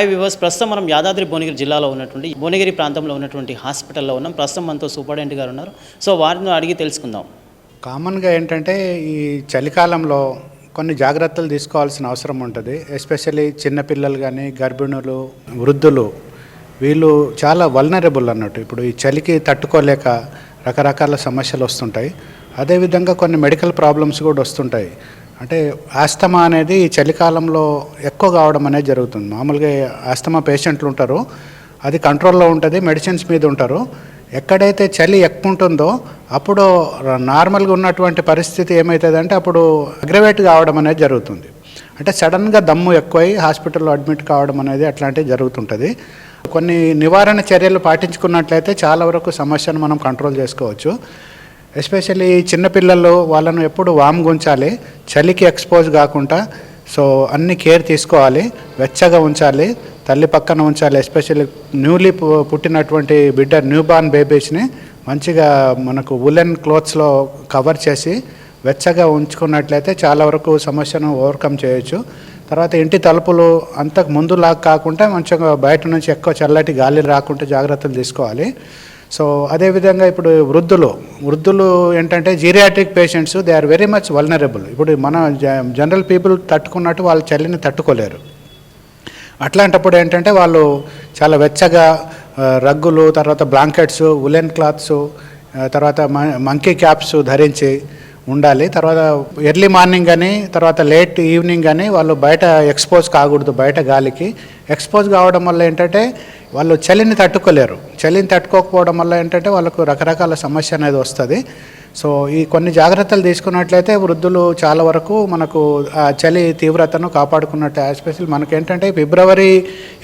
Hi viewers, ప్రస్తుతం మనం యాదాద్రి భువనగిరి జిల్లాలో ఉన్నటువంటి భువనగిరి ప్రాంతంలో ఉన్నటువంటి హాస్పిటల్లో ఉన్నాం. ప్రస్తుతం మనతో సూపరింటెండెంట్ గారు ఉన్నారు. సో వారిని అడిగి తెలుసుకుందాం. కామన్గా ఏంటంటే ఈ చలికాలంలో కొన్ని జాగ్రత్తలు తీసుకోవాల్సిన అవసరం ఉంటుంది. ఎస్పెషల్లీ చిన్నపిల్లలు కానీ, గర్భిణులు, వృద్ధులు, వీళ్ళు చాలా వల్నరబుల్ అన్నట్టు. ఇప్పుడు ఈ చలికి తట్టుకోలేక రకరకాల సమస్యలు వస్తుంటాయి. అదేవిధంగా కొన్ని మెడికల్ ప్రాబ్లమ్స్ కూడా వస్తుంటాయి. అంటే ఆస్తమా అనేది ఈ చలికాలంలో ఎక్కువ కావడం అనేది జరుగుతుంది. మామూలుగా ఆస్తమా పేషెంట్లు ఉంటారు, అది కంట్రోల్లో ఉంటుంది, మెడిసిన్స్ మీద ఉంటారు. ఎక్కడైతే చలి ఎక్కువ ఉంటుందో అప్పుడు నార్మల్గా ఉన్నటువంటి పరిస్థితి ఏమవుతుందంటే అప్పుడు అగ్రవేట్ కావడం అనేది జరుగుతుంది. అంటే సడన్గా దమ్ము ఎక్కువై హాస్పిటల్లో అడ్మిట్ కావడం అనేది అట్లాంటివి జరుగుతుంటుంది. కొన్ని నివారణ చర్యలు పాటించుకున్నట్లయితే చాలా వరకు సమస్యను మనం కంట్రోల్ చేసుకోవచ్చు. ఎస్పెషల్లీ చిన్నపిల్లలు, వాళ్ళను ఎప్పుడు వామ్గా ఉంచాలి, చలికి ఎక్స్పోజ్ కాకుండా. సో అన్ని కేర్ తీసుకోవాలి, వెచ్చగా ఉంచాలి, తల్లి పక్కన ఉంచాలి. ఎస్పెషల్లీ న్యూలీ పుట్టినటువంటి బిడ్డ, న్యూ బార్న్ బేబీస్ని మంచిగా మనకు వులెన్ క్లోత్స్లో కవర్ చేసి వెచ్చగా ఉంచుకున్నట్లయితే చాలా వరకు సమస్యను ఓవర్కమ్ చేయొచ్చు. తర్వాత ఇంటి తలుపులు అంతకు ముందులాగా కాకుండా మంచిగా బయట నుంచి ఎక్కువ చల్లటి గాలి రాకుండా జాగ్రత్తలు తీసుకోవాలి. సో అదేవిధంగా ఇప్పుడు వృద్ధులు ఏంటంటే geriatric patients, they are very much vulnerable. ఇప్పుడు మన జనరల్ పీపుల్ తట్టుకున్నట్టు వాళ్ళు చలిని తట్టుకోలేరు. అట్లాంటప్పుడు ఏంటంటే వాళ్ళు చాలా వెచ్చగా రగ్గులు, తర్వాత బ్లాంకెట్స్, వులెన్ క్లాత్స్, తర్వాత మంకీ క్యాప్స్ ధరించి ఉండాలి. తర్వాత ఎర్లీ మార్నింగ్ కానీ, తర్వాత లేట్ ఈవినింగ్ కానీ వాళ్ళు బయట ఎక్స్పోజ్ కాకూడదు. బయట గాలికి ఎక్స్పోజ్ కావడం వల్ల ఏంటంటే వాళ్ళు చలిని తట్టుకోలేరు. చలిని తట్టుకోకపోవడం వల్ల ఏంటంటే వాళ్ళకు రకరకాల సమస్య అనేది వస్తుంది. సో ఈ కొన్ని జాగ్రత్తలు తీసుకున్నట్లయితే వృద్ధులు చాలా వరకు మనకు ఆ చలి తీవ్రతను కాపాడుకున్నట్టు. ఎస్పెషల్లీ మనకేంటంటే ఫిబ్రవరి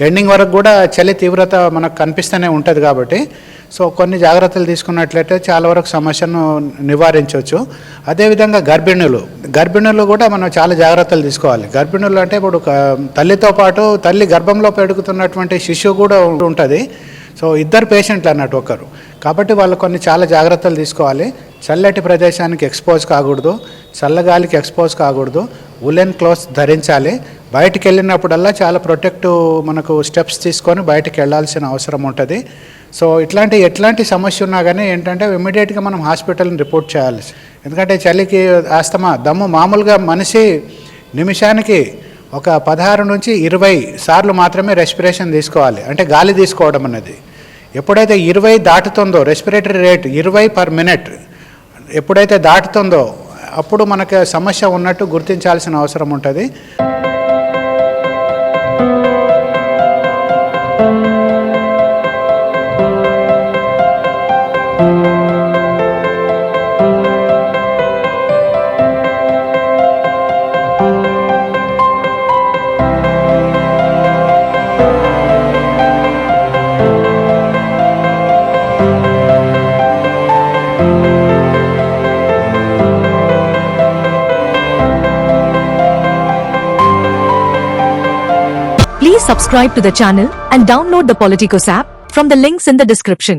ఎండింగ్ వరకు కూడా చలి తీవ్రత మనకు కనిపిస్తూనే ఉంటుంది కాబట్టి సో కొన్ని జాగ్రత్తలు తీసుకున్నట్లయితే చాలా వరకు సమస్యను నివారించవచ్చు. అదేవిధంగా గర్భిణులు కూడా మనం చాలా జాగ్రత్తలు తీసుకోవాలి. గర్భిణులు అంటే ఇప్పుడు తల్లితో పాటు తల్లి గర్భంలో పెరుగుతున్నటువంటి శిశువు కూడా ఉంటుంది. సో ఇద్దరు పేషెంట్లు అన్నట్టు ఒకరు, కాబట్టి వాళ్ళు కొన్ని చాలా జాగ్రత్తలు తీసుకోవాలి. చల్లటి ప్రదేశానికి ఎక్స్పోజ్ కాకూడదు, చల్లగాలికి ఎక్స్పోజ్ కాకూడదు, వులెన్ క్లోత్స్ ధరించాలి. బయటికి వెళ్ళినప్పుడల్లా చాలా ప్రొటెక్టివ్ మనకు స్టెప్స్ తీసుకొని బయటికి వెళ్ళాల్సిన అవసరం ఉంటుంది. సో ఎట్లాంటి సమస్య ఉన్నా కానీ ఏంటంటే ఇమ్మీడియట్గా మనం హాస్పిటల్ని రిపోర్ట్ చేయాలి. ఎందుకంటే చలికి ఆస్తమా దమ్ము మామూలుగా మనిషి నిమిషానికి ఒక 16 నుంచి 20 సార్లు మాత్రమే రెస్పిరేషన్ తీసుకోవాలి. అంటే గాలి తీసుకోవడం అనేది ఎప్పుడైతే 20 దాటుతుందో, రెస్పిరేటరీ రేట్ 20 per minute ఎప్పుడైతే దాటుతుందో అప్పుడు మనకు సమస్య ఉన్నట్టు గుర్తించాల్సిన అవసరం ఉంటుంది. Please subscribe to the channel and download the Politicos app from the links in the description.